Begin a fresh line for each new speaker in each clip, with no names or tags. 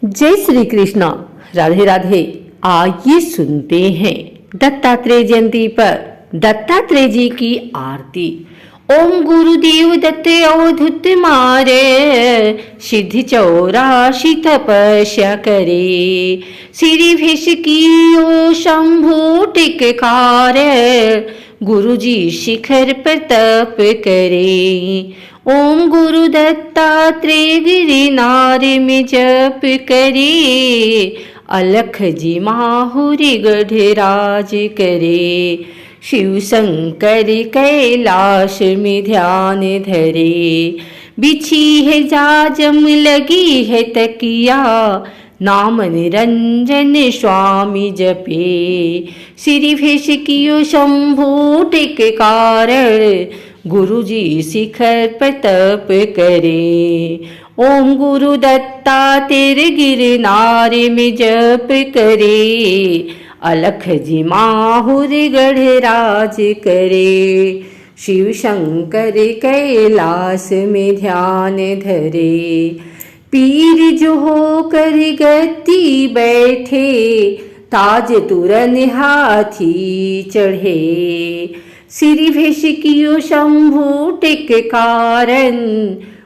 जय श्री कृष्ण। राधे राधे। आइए सुनते हैं दत्तात्रेय जयंती पर दत्तात्रेय जी की आरती। ओम गुरुदेव दत्त अवधूत मारे, सिद्धि 84 तपस्या करे। श्री भेष कियो शंभु टिककार, गुरु जी शिखर पर तप करे। ओम गुरु दत्तात्रेय गिरि नारे में जप करे, अलख जी माहुरी गढ़राज करे। शिव शंकर कैलाश में ध्यान धरे, बिछी है जाजम लगी है तकिया, नाम निरंजन स्वामी जपे। श्री भेष कियो शंभु टिककार, गुरु जी शिखर पर तप करे। ओम गुरु दत्तात्रेय गिरि नारे में जप करे, अलख जी माहुरी गढ़राज करे। शिव शंकर कैलाश में ध्यान धरे, पीर जो होकर गति बैठे, ताज तुरन हाथी चढ़े। श्री भेष कियो शंभु टिककारन,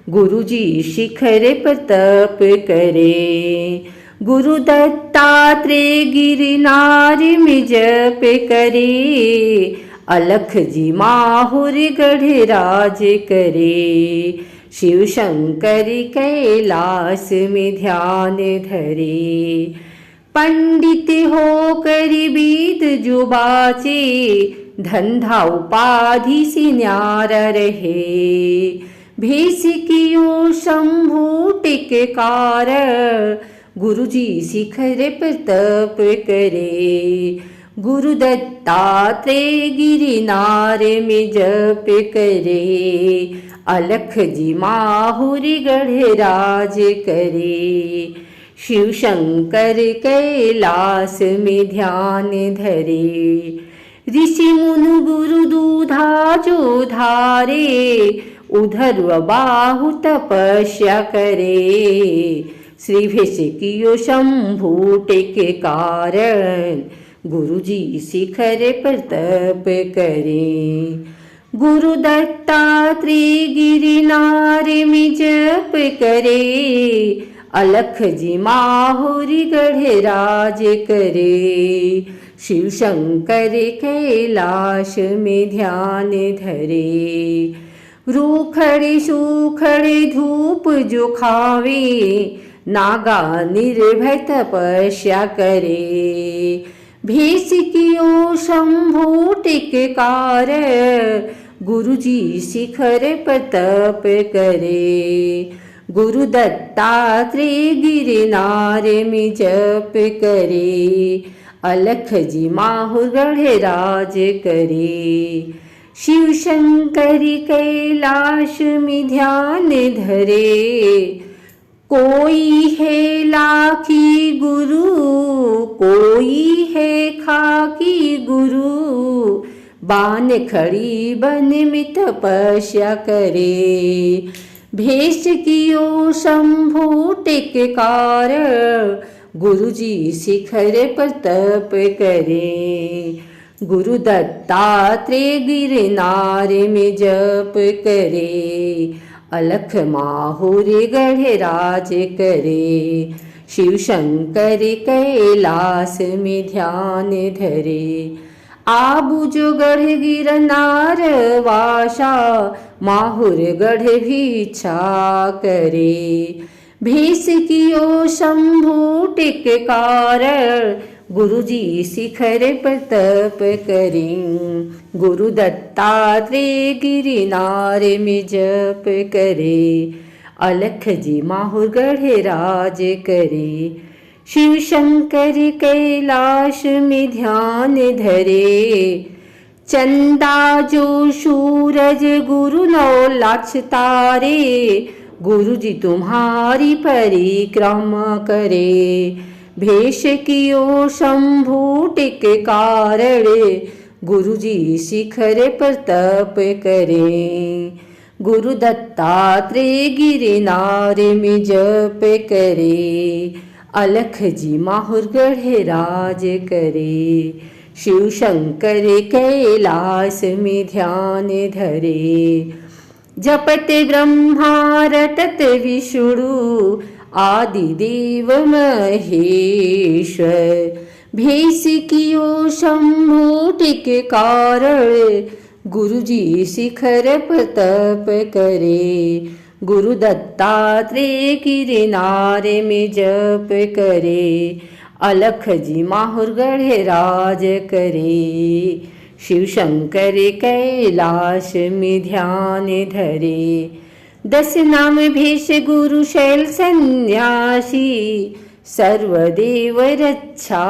गुरु जी शिखर पर तप करे। गुरु दत्तात्रेय गिरि नारे में जप करे, अलख जी माहुरी गढ़राज करे। शिव शंकर कैलाश में ध्यान धरे, पंडित होकर वेद जो बाचे, धंधा उपाधि से न्यारा रहे। भेष कियो शंभु टिककार, गुरु जी शिखर पर तप करे। गुरु दत्तात्रेय गिरि नारे में जप करे, अलख जी माहुरी गढ़राज करे। शिव शंकर कैलाश में ध्यान धरे, ऋषि मुनु गुरु दूधा जो धारे, उधर बाहु तपस्या करे। श्री भेष कियो शंभु टिककार, गुरु जी शिखर पर तप करे। गुरु दत्तात्रेय गिरि नारे में जप करे, अलख जी माहुरी गढ़राज करे। शिव शंकर कैलाश में ध्यान धरे, रूखड़े सूखड़े धूप जो खावे, नागा निर्भय तपस्या करे। भेष कियो शंभु टिककार, गुरु जी शिखर पर तप करे। गुरु दत्तात्रेय गिरि नारे में जप करे, अलख जी माहुर गढ़राज करे। शिव शंकर कैलाश में ध्यान धरे, कोई है लाखी गुरु, कोई है खाकी गुरु, बान खड़ी बन में तपस्या करे। भेष कियो शंभु टिककार, गुरु जी शिखर पर तप करे। गुरु दत्तात्रेय गिरि नारे में जप करे, अलख माहुरी गढ़राज करे। शिव शंकर कैलाश में ध्यान धरे, आबू जो गढ़ गिरनार वासा, माहुर गढ़ भिक्षा करे। भेष कियो शंभु टिककार, गुरु जी शिखर पर तप करे। गुरु दत्तात्रेय गिरि नारे में जप करे, अलख जी माहुर गढ़राज करे। शिव शंकर कैलाश में ध्यान धरे, चंदा जो सूरज गुरु 9 लाख तारे, गुरु जी तुम्हारी परिक्रमा करे। भेष कियो शंभु टिककार, गुरु जी शिखर पर तप करे। गुरु दत्तात्रेय गिरि नारे में जप करे, अलख जी माहुर गढ़े राज करे। शिव शंकर कैलाश में ध्यान धरे। जपत ब्रह्मा रटत विष्णु आदि देव महेश्वर। भेष कियो शंभु टिक कारण गुरु जी शिखर तप करे। गुरु दत्तात्रेय गिरनारे में जप करे। अलख जी माहुर गढ़े राज करे। शिव शंकर कैलाश में ध्यान धरे। 10 नाम भेष गुरु शैल सन्यासी सर्वदेव रक्षा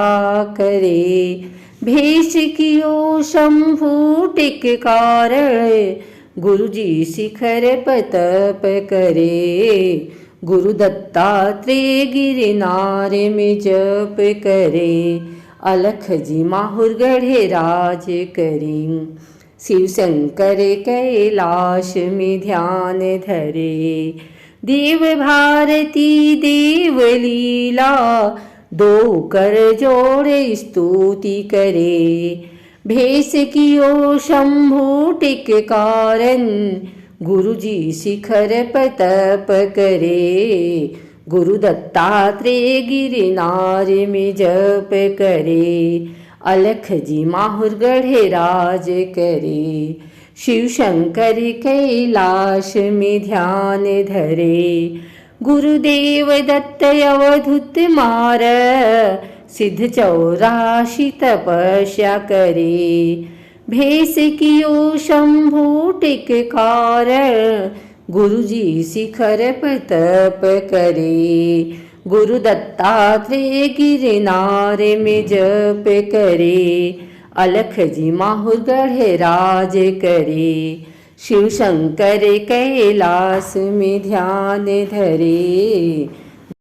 करे। भेष कियो शंभु टिक कारण गुरु जी शिखर तप करे। गुरु दत्तात्रेय गिरनारे में जप करे। अलख जी माहुर गढ़े राज करे। शिव शंकर कैलाश में ध्यान धरे। देव भारती देव लीला दो कर जोड़े स्तुति करे। भेष कियो शंभु टिक कारण गुरु जी शिखर तप करे। गुरु दत्तात्रेय गिरनार में जप करे। अलख जी माहुर गढ़े राज करे। शिव शंकर कैलाश में ध्यान धरे। गुरुदेव दत्त अवधूत मार सिद्ध 84 तपस्या करे। भेष कियो शंभु टिक कारण गुरु जी शिखर तप करे। गुरु दत्तात्रेय गिरनारे में जप करे। अलख जी माहुर गढ़े राज करे। शिव शंकर कैलाश में ध्यान धरे।